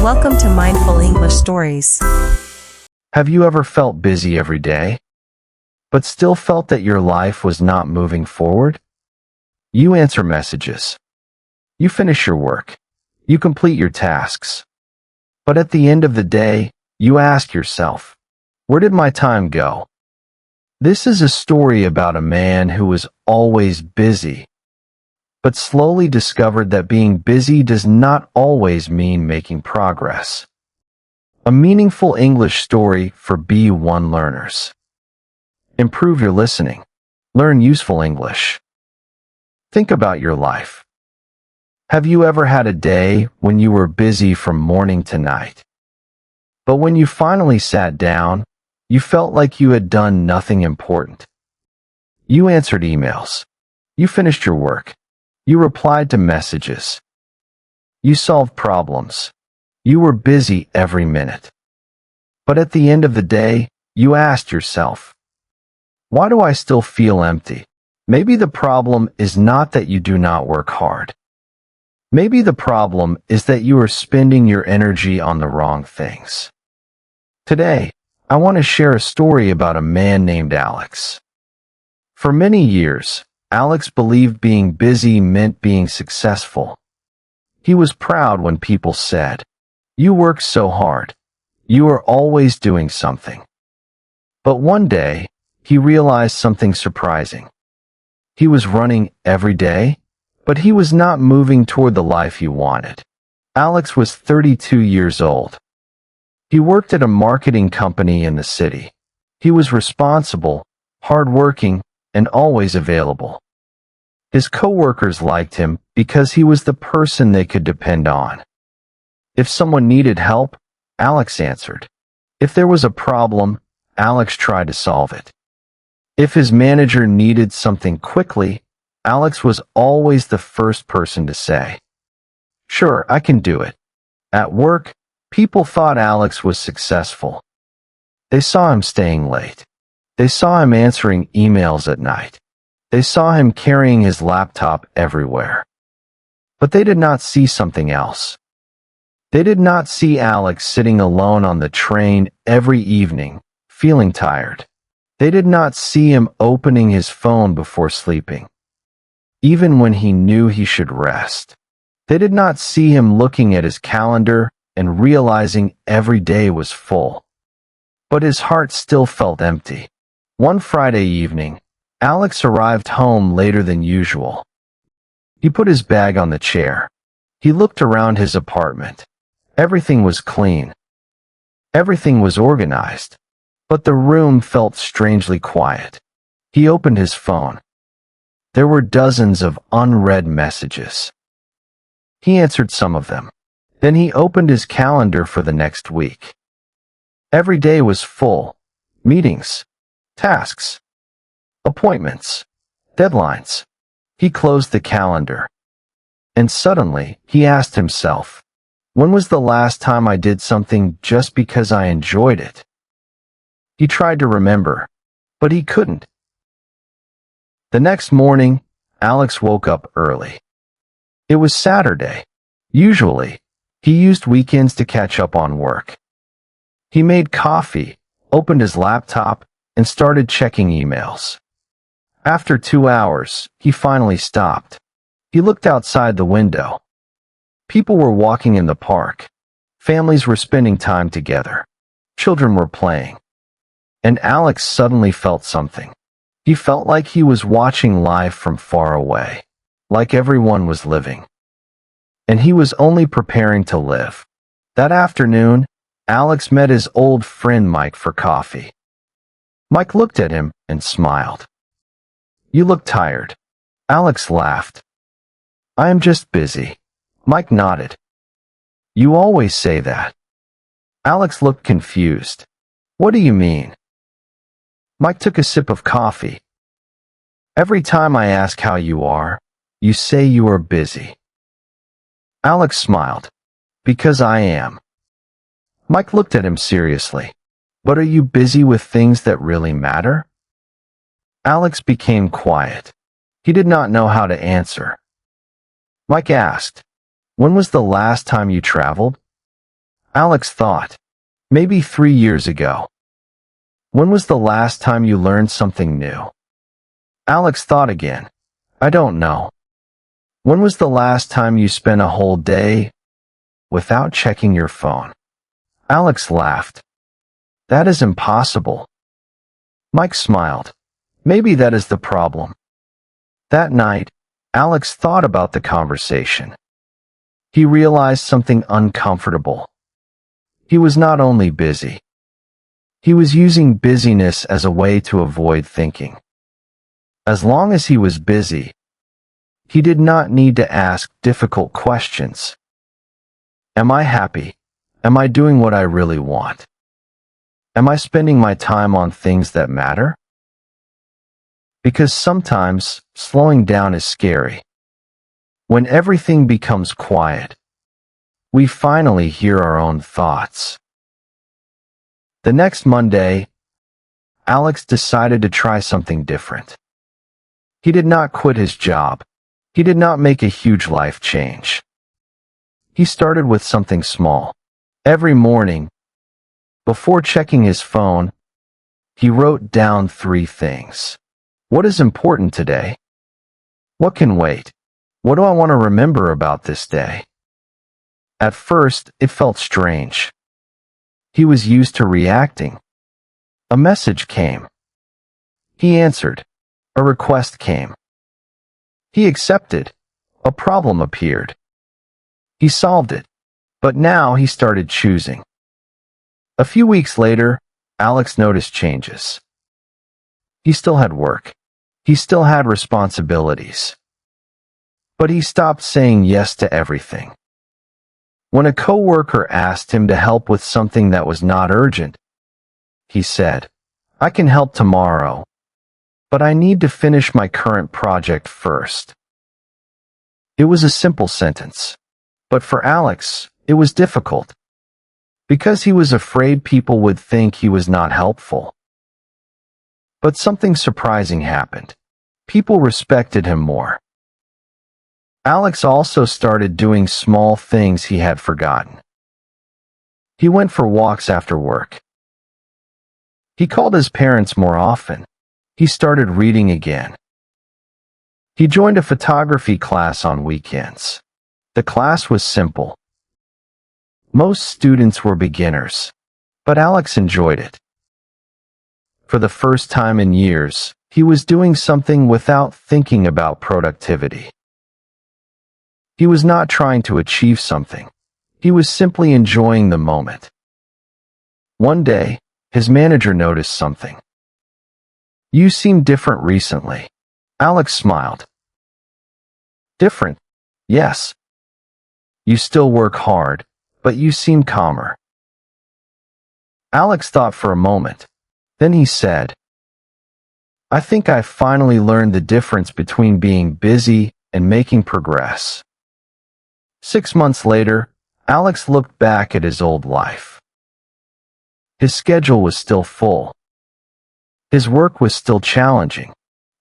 Welcome to Mindful English Stories. Have you ever felt busy every day, but still felt that your life was not moving forward? You answer messages. You finish your work. You complete your tasks. But at the end of the day, you ask yourself, where did my time go? This is a story about a man who was always busy, but slowly discovered that being busy does not always mean making progress. A meaningful English story for B1 learners. Improve your listening. Learn useful English. Think about your life. Have you ever had a day when you were busy from morning to night? But when you finally sat down, you felt like you had done nothing important. You answered emails. You finished your work. You replied to messages. You solved problems. You were busy every minute. But at the end of the day, you asked yourself, why do I still feel empty? Maybe the problem is not that you do not work hard. Maybe the problem is that you are spending your energy on the wrong things. Today, I want to share a story about a man named Alex. For many years, Alex believed being busy meant being successful. He was proud when people said, "You work so hard. You are always doing something." But one day, he realized something surprising. He was running every day, but he was not moving toward the life he wanted. Alex was 32 years old. He worked at a marketing company in the city. He was responsible, hardworking, and always available. His coworkers liked him because he was the person they could depend on. If someone needed help, Alex answered. If there was a problem, Alex tried to solve it. If his manager needed something quickly, Alex was always the first person to say, "Sure, I can do it." At work, people thought Alex was successful. They saw him staying late. They saw him answering emails at night. They saw him carrying his laptop everywhere. But they did not see something else. They did not see Alex sitting alone on the train every evening, feeling tired. They did not see him opening his phone before sleeping, even when he knew he should rest. They did not see him looking at his calendar and realizing every day was full. But his heart still felt empty. One Friday evening, Alex arrived home later than usual. He put his bag on the chair. He looked around his apartment. Everything was clean. Everything was organized. But the room felt strangely quiet. He opened his phone. There were dozens of unread messages. He answered some of them. Then he opened his calendar for the next week. Every day was full. Meetings, tasks, appointments, deadlines. He closed the calendar. And suddenly, he asked himself, when was the last time I did something just because I enjoyed it? He tried to remember, but he couldn't. The next morning, Alex woke up early. It was Saturday. Usually, he used weekends to catch up on work. He made coffee, opened his laptop, and started checking emails. After 2 hours, he finally stopped. He looked outside the window. People were walking in the park. Families were spending time together. Children were playing. And Alex suddenly felt something. He felt like he was watching life from far away, like everyone was living. And he was only preparing to live. That afternoon, Alex met his old friend Mike for coffee. Mike looked at him and smiled. "You look tired." Alex laughed. "I am just busy." Mike nodded. "You always say that." Alex looked confused. "What do you mean?" Mike took a sip of coffee. "Every time I ask how you are, you say you are busy." Alex smiled. "Because I am." Mike looked at him seriously. "But are you busy with things that really matter?" Alex became quiet. He did not know how to answer. Mike asked, "When was the last time you traveled?" Alex thought. Maybe 3 years ago. When was the last time you learned something new? Alex thought again. I don't know. When was the last time you spent a whole day without checking your phone? Alex laughed. That is impossible. Mike smiled. Maybe that is the problem. That night, Alex thought about the conversation. He realized something uncomfortable. He was not only busy. He was using busyness as a way to avoid thinking. As long as he was busy, he did not need to ask difficult questions. Am I happy? Am I doing what I really want? Am I spending my time on things that matter? Because sometimes slowing down is scary. When everything becomes quiet, we finally hear our own thoughts. The next Monday, Alex decided to try something different. He did not quit his job. He did not make a huge life change. He started with something small. Every morning, before checking his phone, he wrote down 3 things. What is important today? What can wait? What do I want to remember about this day? At first, it felt strange. He was used to reacting. A message came. He answered. A request came. He accepted. A problem appeared. He solved it. But now he started choosing. A few weeks later, Alex noticed changes. He still had work. He still had responsibilities. But he stopped saying yes to everything. When a coworker asked him to help with something that was not urgent, he said, I can help tomorrow, but I need to finish my current project first. It was a simple sentence, but for Alex, it was difficult, because he was afraid people would think he was not helpful. But something surprising happened. People respected him more. Alex also started doing small things he had forgotten. He went for walks after work. He called his parents more often. He started reading again. He joined a photography class on weekends. The class was simple. Most students were beginners, but Alex enjoyed it. For the first time in years, he was doing something without thinking about productivity. He was not trying to achieve something. He was simply enjoying the moment. One day, his manager noticed something. You seem different recently. Alex smiled. Different? Yes. You still work hard, but you seem calmer. Alex thought for a moment. Then he said, I think I finally learned the difference between being busy and making progress. 6 months later, Alex looked back at his old life. His schedule was still full. His work was still challenging,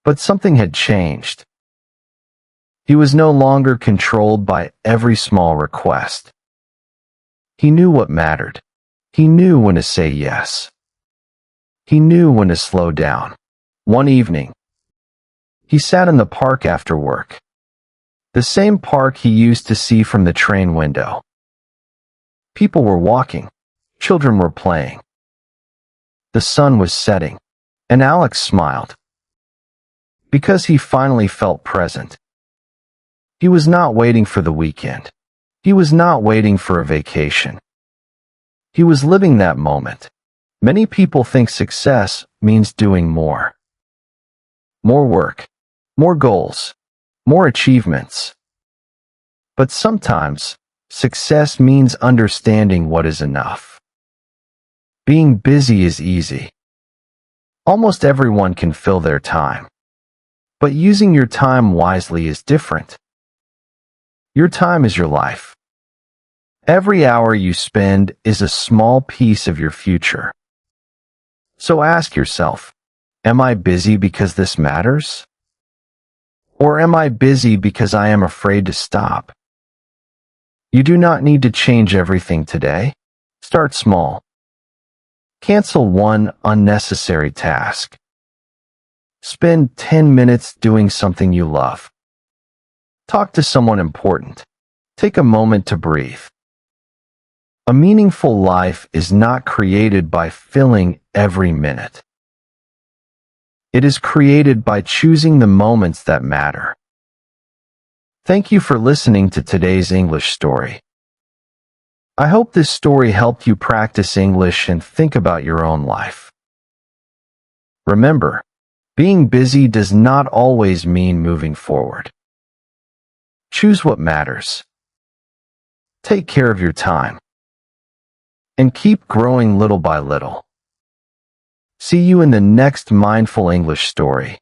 but something had changed. He was no longer controlled by every small request. He knew what mattered. He knew when to say yes. He knew when to slow down. One evening, he sat in the park after work. The same park he used to see from the train window. People were walking. Children were playing. The sun was setting, and Alex smiled. Because he finally felt present. He was not waiting for the weekend. He was not waiting for a vacation. He was living that moment. Many people think success means doing more. More work, more goals, more achievements. But sometimes, success means understanding what is enough. Being busy is easy. Almost everyone can fill their time. But using your time wisely is different. Your time is your life. Every hour you spend is a small piece of your future. So ask yourself, am I busy because this matters? Or am I busy because I am afraid to stop? You do not need to change everything today. Start small. Cancel one unnecessary task. Spend 10 minutes doing something you love. Talk to someone important. Take a moment to breathe. A meaningful life is not created by filling every minute. It is created by choosing the moments that matter. Thank you for listening to today's English story. I hope this story helped you practice English and think about your own life. Remember, being busy does not always mean moving forward. Choose what matters. Take care of your time. And keep growing little by little. See you in the next Mindful English story.